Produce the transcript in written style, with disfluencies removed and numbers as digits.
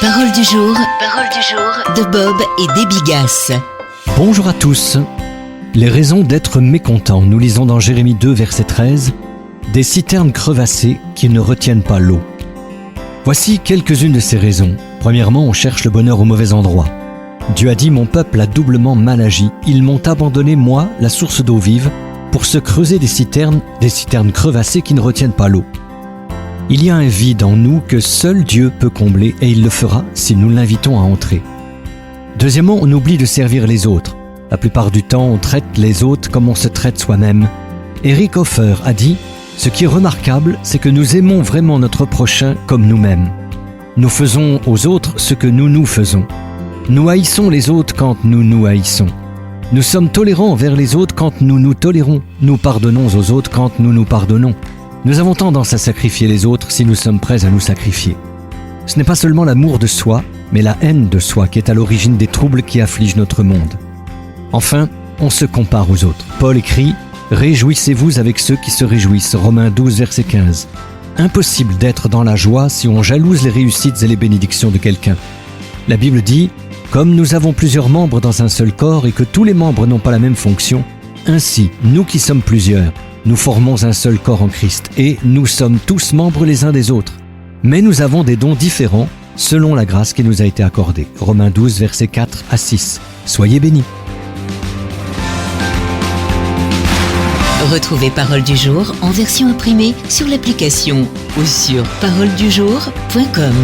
Parole du jour de Bob et des Bigasses. Bonjour à tous. Les raisons d'être mécontents, nous lisons dans Jérémie 2, verset 13, « Des citernes crevassées qui ne retiennent pas l'eau ». Voici quelques-unes de ces raisons. Premièrement, on cherche le bonheur au mauvais endroit. Dieu a dit « Mon peuple a doublement mal agi. Ils m'ont abandonné, moi, la source d'eau vive, pour se creuser des citernes crevassées qui ne retiennent pas l'eau. » Il y a un vide en nous que seul Dieu peut combler et il le fera si nous l'invitons à entrer. Deuxièmement, on oublie de servir les autres. La plupart du temps, on traite les autres comme on se traite soi-même. Eric Hoffer a dit « Ce qui est remarquable, c'est que nous aimons vraiment notre prochain comme nous-mêmes. Nous faisons aux autres ce que nous faisons. Nous haïssons les autres quand nous nous haïssons. Nous sommes tolérants envers les autres quand nous nous tolérons. Nous pardonnons aux autres quand nous nous pardonnons. Nous avons tendance à sacrifier les autres si nous sommes prêts à nous sacrifier. Ce n'est pas seulement l'amour de soi, mais la haine de soi qui est à l'origine des troubles qui affligent notre monde. Enfin, on se compare aux autres. Paul écrit « Réjouissez-vous avec ceux qui se réjouissent » Romains 12, verset 15. Impossible d'être dans la joie si on jalouse les réussites et les bénédictions de quelqu'un. La Bible dit « Comme nous avons plusieurs membres dans un seul corps et que tous les membres n'ont pas la même fonction, ainsi, nous qui sommes plusieurs, nous formons un seul corps en Christ et nous sommes tous membres les uns des autres. Mais nous avons des dons différents selon la grâce qui nous a été accordée. » Romains 12, versets 4 à 6. Soyez bénis. Retrouvez Parole du jour en version imprimée sur l'application ou sur paroledujour.com.